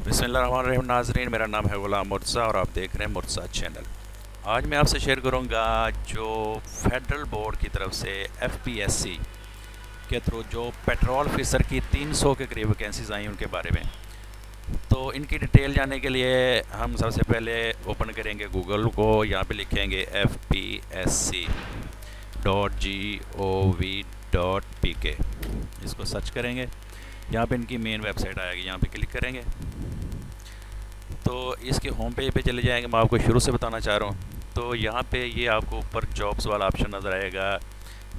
बिस्मिल्लाहिर्रहमानिर्रहीम नाज़रीन, मेरा नाम है गुलाम मुर्तज़ा और आप देख रहे हैं मुर्तज़ा चैनल। आज मैं आपसे शेयर करूंगा जो फेडरल बोर्ड की तरफ से एफपीएससी के थ्रू जो पेट्रोल ऑफिसर की 300 के करीब वैकेंसीज आई उनके बारे में। तो इनकी डिटेल जानने के लिए हम सबसे पहले ओपन करेंगे गूगल को। यहाँ पे लिखेंगे fpsc.gov.pk, इसको सर्च करेंगे। यहाँ पे इनकी मेन वेबसाइट आएगी, यहाँ पे क्लिक करेंगे तो इसके होम पेज पे चले जाएंगे। मैं आपको शुरू से बताना चाह रहा हूँ। तो यहाँ पे ये आपको ऊपर जॉब्स वाला ऑप्शन नज़र आएगा।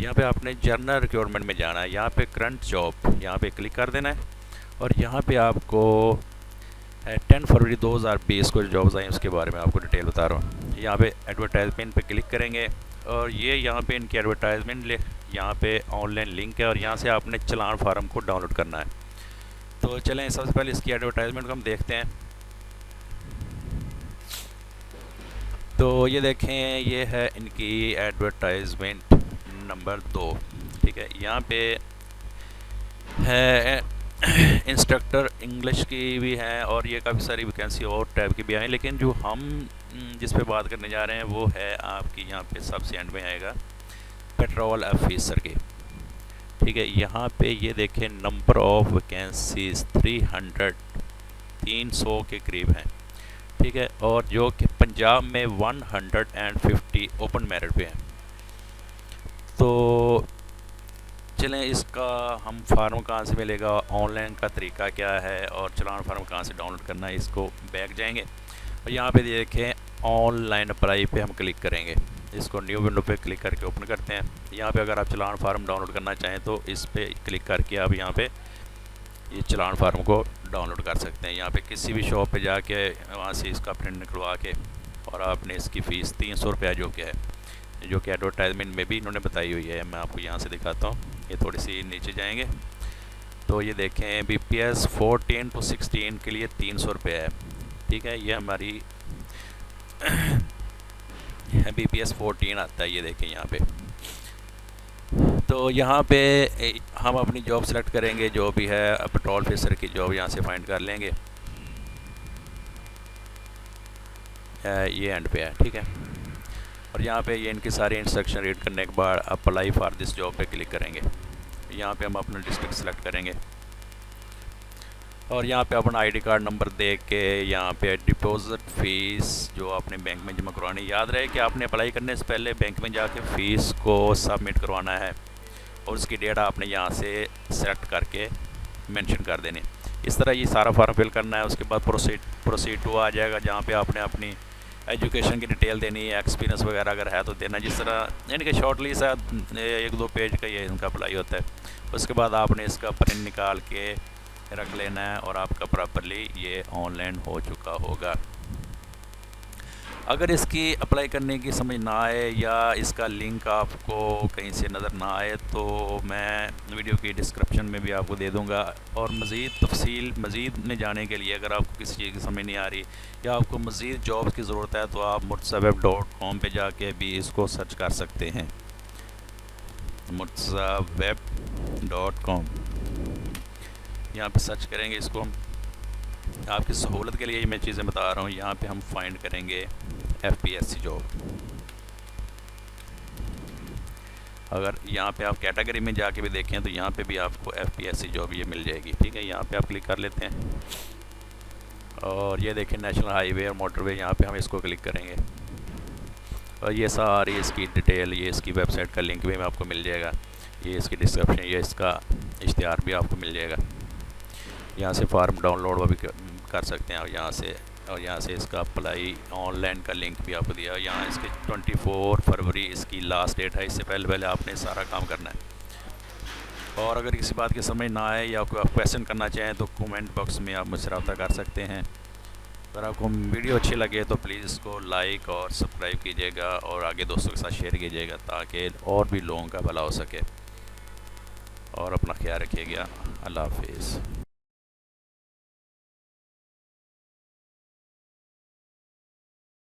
यहाँ पे आपने जनरल रिक्वायरमेंट में जाना है, यहाँ पे करंट जॉब यहाँ पे क्लिक कर देना है और यहाँ पे आपको 10 फरवरी 2020 को जॉब्स आई उसके बारे में आपको डिटेल बता रहा हूँ। यहाँ पे एडवर्टाइजमेंट पे क्लिक करेंगे और ये यहाँ पे इनकी एडवर्टाइजमेंट यहाँ पे ऑनलाइन लिंक है और यहाँ से आपने चलान फार्म को डाउनलोड करना है। तो चलें सबसे पहले इसकी एडवर्टाइजमेंट को हम देखते हैं। तो ये देखें, ये है इनकी एडवर्टाइजमेंट नंबर 2। ठीक है, यहाँ पे है इंस्ट्रक्टर इंग्लिश की भी है और ये काफ़ी सारी वैकेंसी और टाइप की भी आई, लेकिन जो हम जिस पे बात करने जा रहे हैं वो है आपकी यहाँ पे सबसे एंड में आएगा पेट्रोल ऑफिसर की। ठीक है, यहाँ पे ये देखें नंबर ऑफ वैकेंसीज 300 के करीब हैं। ठीक है, और जो कि पंजाब में 150 ओपन मेरिट पे हैं। तो चलें इसका हम फार्म कहाँ से मिलेगा, ऑनलाइन का तरीका क्या है और चलान फार्म कहाँ से डाउनलोड करना है, इसको बैक जाएंगे और यहाँ पे देखें ऑनलाइन अप्लाई पे हम क्लिक करेंगे। इसको न्यू विंडो पे क्लिक करके ओपन करते हैं। यहाँ पे अगर आप चलान फार्म डाउनलोड करना चाहें तो इस पर क्लिक करके आप यहाँ पे ये चलान फार्म को डाउनलोड कर सकते हैं। यहाँ पे किसी भी शॉप पे जाके वहाँ से इसका प्रिंट निकलवा के और आपने इसकी फ़ीस 300 रुपया जो कि है, जो कि एडवर्टाइजमेंट में भी इन्होंने बताई हुई है। मैं आपको यहाँ से दिखाता हूँ, ये थोड़ी सी नीचे जाएंगे तो ये देखें BPS 14 to 16 के लिए 300 रुपये है। ठीक है, ये हमारी BPS 14 आता है, ये देखें यहाँ पे। तो यहाँ पे हम अपनी जॉब सेलेक्ट करेंगे, जो भी है पेट्रोल ऑफिसर की जॉब यहाँ से फाइंड कर लेंगे। ये एंड पे है। ठीक है, और यहाँ पे ये इनकी सारी इंस्ट्रक्शन रीड करने के बाद अप्लाई फॉर दिस जॉब पे क्लिक करेंगे। यहाँ पे हम अपना डिस्ट्रिक्ट सेलेक्ट करेंगे और यहाँ पे अपना आईडी कार्ड नंबर दे के यहाँ पे डिपॉजिट फ़ीस जो आपने बैंक में जमा करवानी, याद रहे कि आपने अप्लाई करने से पहले बैंक में जाके फ़ीस को सबमिट करवाना है और उसकी डेट आपने यहाँ से सेलेक्ट करके मेंशन कर देने। इस तरह ये सारा फॉर्म फिल करना है। उसके बाद प्रोसीड टू आ जाएगा, जहाँ पे आपने अपनी एजुकेशन की डिटेल देनी है, एक्सपीरियंस वगैरह अगर है तो देना। जिस तरह यानी कि शॉर्टली सा 1-2 पेज का ये इनका अप्लाई होता है। उसके बाद आपने इसका प्रिंट निकाल के रख लेना है और आपका प्रॉपरली ये ऑनलाइन हो चुका होगा। अगर इसकी अप्लाई करने की समझ ना आए या इसका लिंक आपको कहीं से नज़र ना आए तो मैं वीडियो की डिस्क्रिप्शन में भी आपको दे दूंगा। और मज़ीद तफसील मज़ीद में जाने के लिए अगर आपको किसी चीज़ की समझ नहीं आ रही या आपको मज़ीद जॉब्स की ज़रूरत है तो आप murtazaweb.com पे जाके भी इसको सर्च कर सकते हैं। murtazaweb.com यहाँ पे सर्च करेंगे इसको। आपकी सहूलत के लिए मैं चीज़ें बता रहा हूँ। यहाँ पे हम फाइंड करेंगे एफपीएससी जॉब। अगर यहाँ पे आप कैटेगरी में जाके भी देखें तो यहाँ पे भी आपको एफपीएससी जॉब ये मिल जाएगी। ठीक है, यहाँ पे आप क्लिक कर लेते हैं और ये देखें नेशनल हाईवे और मोटरवे, यहाँ पे हम इसको क्लिक करेंगे और ये सारी इसकी डिटेल, ये इसकी वेबसाइट का लिंक भी आपको मिल जाएगा, ये इसकी डिस्क्रिप्शन, ये इसका इश्तिहार भी आपको मिल जाएगा। यहाँ से फार्म डाउनलोड भी कर सकते हैं और यहाँ से इसका अप्लाई ऑनलाइन का लिंक भी आपको दिया। यहाँ इसके 24 फरवरी इसकी लास्ट डेट है, इससे पहले आपने सारा काम करना है। और अगर किसी बात की समझ ना आए या कोई आप क्वेश्चन करना चाहें तो कमेंट बॉक्स में आप मुझसे रब्ता कर सकते हैं। अगर आपको वीडियो अच्छी लगे तो प्लीज़ इसको लाइक और सब्सक्राइब कीजिएगा और आगे दोस्तों के साथ शेयर कीजिएगा ताकि और भी लोगों का भला हो सके। और अपना ख्याल रखिएगा। अल्लाह हाफिज़।